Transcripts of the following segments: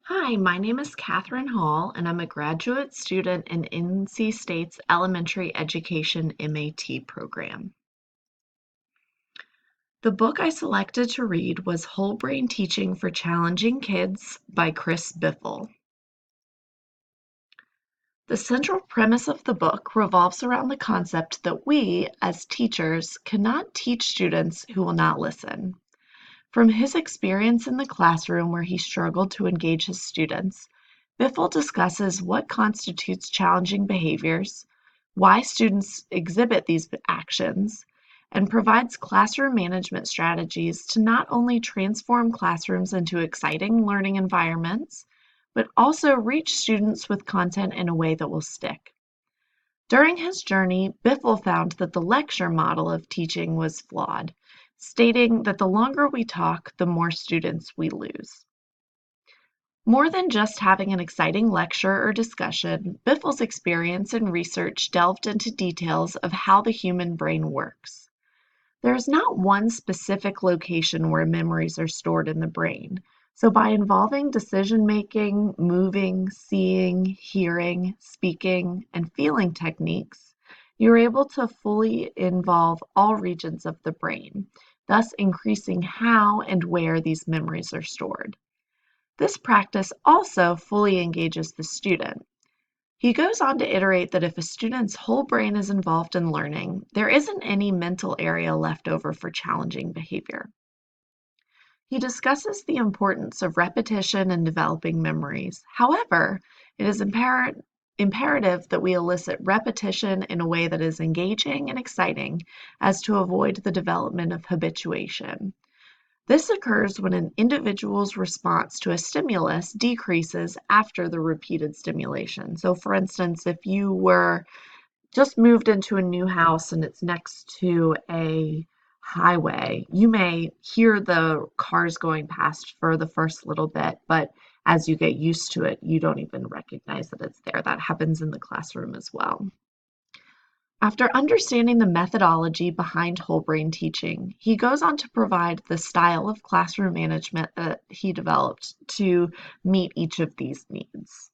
Hi, my name is Katherine Hall, and I'm a graduate student in NC State's Elementary Education MAT program. The book I selected to read was Whole Brain Teaching for Challenging Kids by Chris Biffle. The central premise of the book revolves around the concept that we, as teachers, cannot teach students who will not listen. From his experience in the classroom where he struggled to engage his students, Biffle discusses what constitutes challenging behaviors, why students exhibit these actions, and provides classroom management strategies to not only transform classrooms into exciting learning environments, but also reach students with content in a way that will stick. During his journey, Biffle found that the lecture model of teaching was flawed, stating that the longer we talk, the more students we lose. More than just having an exciting lecture or discussion, Biffle's experience and research delved into details of how the human brain works. There is not one specific location where memories are stored in the brain, so by involving decision-making, moving, seeing, hearing, speaking, and feeling techniques, you're able to fully involve all regions of the brain, thus increasing how and where these memories are stored. This practice also fully engages the student. He goes on to iterate that if a student's whole brain is involved in learning, there isn't any mental area left over for challenging behavior. He discusses the importance of repetition in developing memories. However, it is imperative that we elicit repetition in a way that is engaging and exciting as to avoid the development of habituation. This occurs when an individual's response to a stimulus decreases after the repeated stimulation. So, for instance, if you were just moved into a new house and it's next to a highway, you may hear the cars going past for the first little bit, but as you get used to it, you don't even recognize that it's there. That happens in the classroom as well. After understanding the methodology behind whole brain teaching, he goes on to provide the style of classroom management that he developed to meet each of these needs.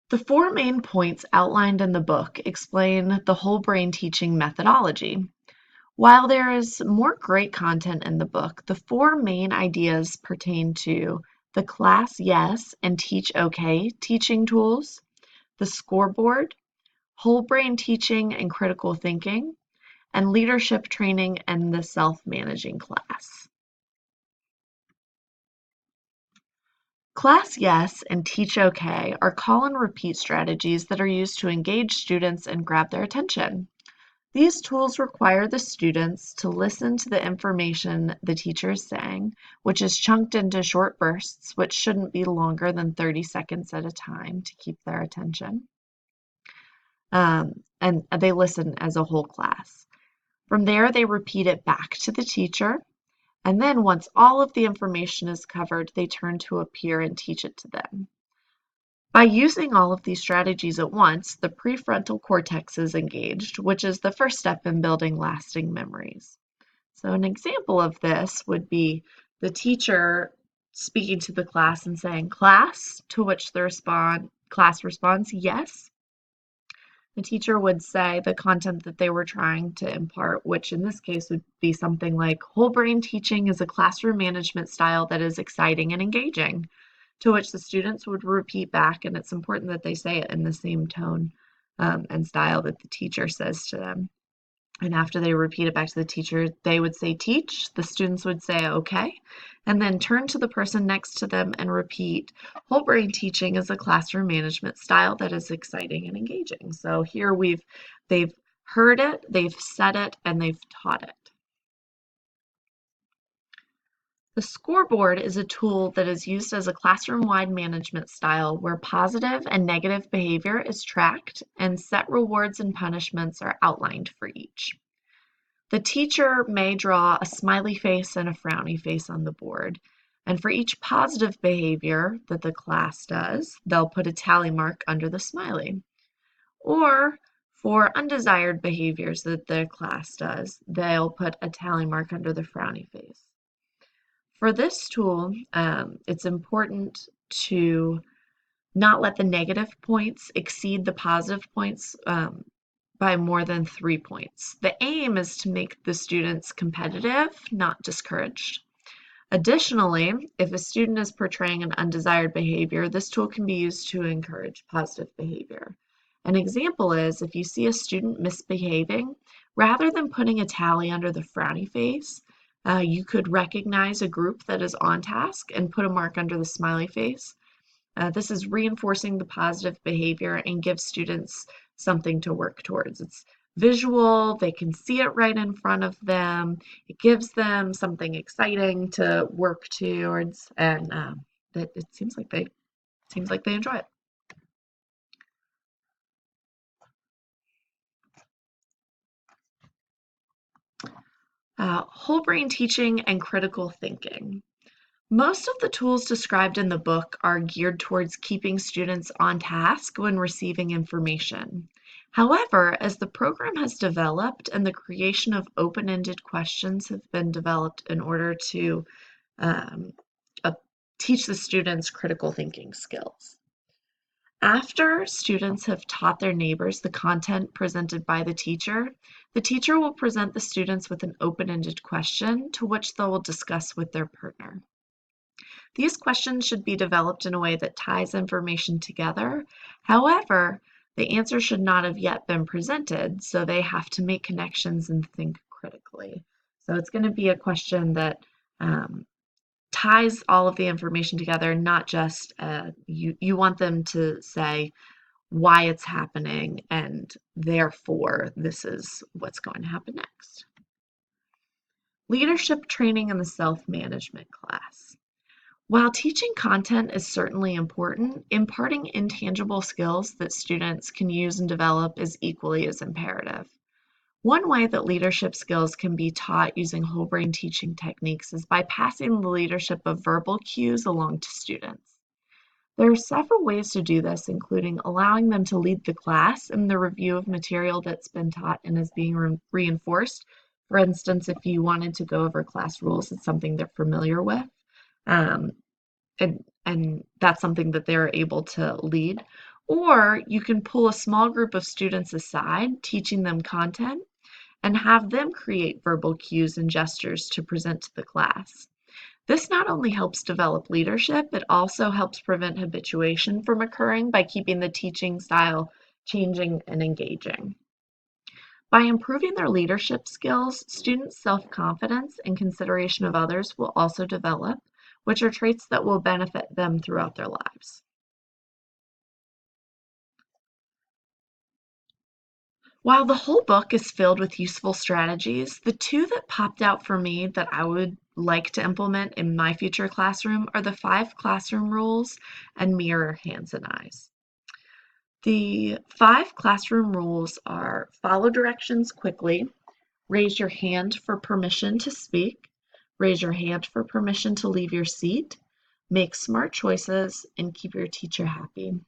The four main points outlined in the book explain the whole brain teaching methodology. While there is more great content in the book, the four main ideas pertain to the Class Yes and Teach OK teaching tools, the scoreboard, whole brain teaching and critical thinking, and leadership training and the self-managing class. Class Yes and Teach OK are call and repeat strategies that are used to engage students and grab their attention. These tools require the students to listen to the information the teacher is saying, which is chunked into short bursts, which shouldn't be longer than 30 seconds at a time to keep their attention. And they listen as a whole class. From there, they repeat it back to the teacher, and then once all of the information is covered, they turn to a peer and teach it to them. By using all of these strategies at once, the prefrontal cortex is engaged, which is the first step in building lasting memories. So an example of this would be the teacher speaking to the class and saying, "Class," to which the class responds, "Yes." The teacher would say the content that they were trying to impart, which in this case would be something like whole brain teaching is a classroom management style that is exciting and engaging, to which the students would repeat back, and it's important that they say it in the same tone and style that the teacher says to them. And after they repeat it back to the teacher, they would say teach, the students would say okay, and then turn to the person next to them and repeat, whole brain teaching is a classroom management style that is exciting and engaging. So here they've heard it, they've said it, and they've taught it. The scoreboard is a tool that is used as a classroom-wide management style where positive and negative behavior is tracked and set rewards and punishments are outlined for each. The teacher may draw a smiley face and a frowny face on the board, and for each positive behavior that the class does, they'll put a tally mark under the smiley. Or for undesired behaviors that the class does, they'll put a tally mark under the frowny face. For this tool, it's important to not let the negative points exceed the positive points by more than 3 points. The aim is to make the students competitive, not discouraged. Additionally, if a student is portraying an undesired behavior, this tool can be used to encourage positive behavior. An example is if you see a student misbehaving, rather than putting a tally under the frowny face, you could recognize a group that is on task and put a mark under the smiley face. This is reinforcing the positive behavior and gives students something to work towards. It's visual, they can see it right in front of them. It gives them something exciting to work towards, and it seems like they enjoy it. Whole brain teaching and critical thinking. Most of the tools described in the book are geared towards keeping students on task when receiving information. However, as the program has developed and the creation of open-ended questions have been developed in order to um, uh, teach the students critical thinking skills. After students have taught their neighbors the content presented by the teacher will present the students with an open-ended question to which they will discuss with their partner. These questions should be developed in a way that ties information together. However, the answer should not have yet been presented, so they have to make connections and think critically. So it's going to be a question that ties all of the information together, not just you want them to say why it's happening and therefore this is what's going to happen next. Leadership training in the self-management class. While teaching content is certainly important, imparting intangible skills that students can use and develop is equally as imperative. One way that leadership skills can be taught using whole brain teaching techniques is by passing the leadership of verbal cues along to students. There are several ways to do this, including allowing them to lead the class in the review of material that's been taught and is being reinforced. For instance, if you wanted to go over class rules, it's something they're familiar with. Um, and that's something that they're able to lead. Or you can pull a small group of students aside, teaching them content, and have them create verbal cues and gestures to present to the class. This not only helps develop leadership, it also helps prevent habituation from occurring by keeping the teaching style changing and engaging. By improving their leadership skills, students' self-confidence and consideration of others will also develop, which are traits that will benefit them throughout their lives. While the whole book is filled with useful strategies, the two that popped out for me that I would like to implement in my future classroom are the 5 classroom rules and mirror hands and eyes. The 5 classroom rules are follow directions quickly, raise your hand for permission to speak, raise your hand for permission to leave your seat, make smart choices, and keep your teacher happy.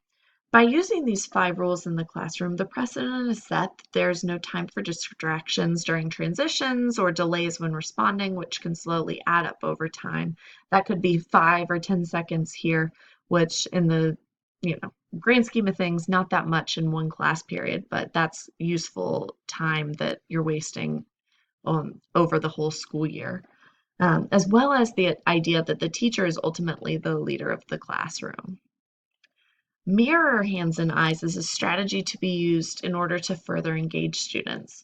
By using these 5 rules in the classroom, the precedent is set that there is no time for distractions during transitions or delays when responding, which can slowly add up over time. That could be 5 or 10 seconds here, which in the grand scheme of things, not that much in one class period, but that's useful time that you're wasting over the whole school year. As well as the idea that the teacher is ultimately the leader of the classroom. Mirror hands and eyes is a strategy to be used in order to further engage students.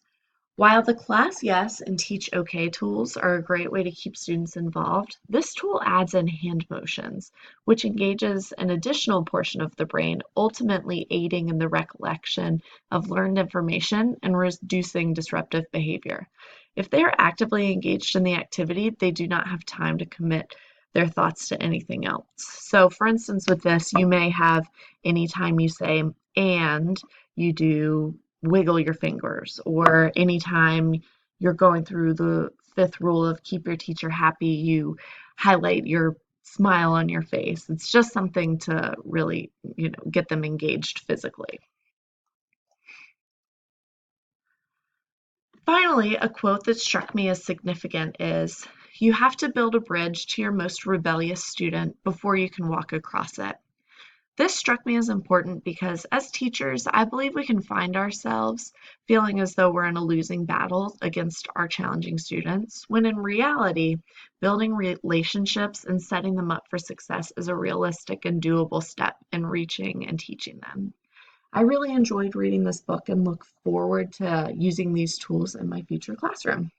While the Class Yes and Teach OK tools are a great way to keep students involved, this tool adds in hand motions, which engages an additional portion of the brain, ultimately aiding in the recollection of learned information and reducing disruptive behavior. If they are actively engaged in the activity, they do not have time to commit their thoughts to anything else. So for instance, with this, you may have anytime you say, and you do wiggle your fingers, or anytime you're going through the 5th rule of keep your teacher happy, you highlight your smile on your face. It's just something to really, get them engaged physically. Finally, a quote that struck me as significant is, You have to build a bridge to your most rebellious student before you can walk across it. This struck me as important because as teachers, I believe we can find ourselves feeling as though we're in a losing battle against our challenging students, when in reality, building relationships and setting them up for success is a realistic and doable step in reaching and teaching them. I really enjoyed reading this book and look forward to using these tools in my future classroom.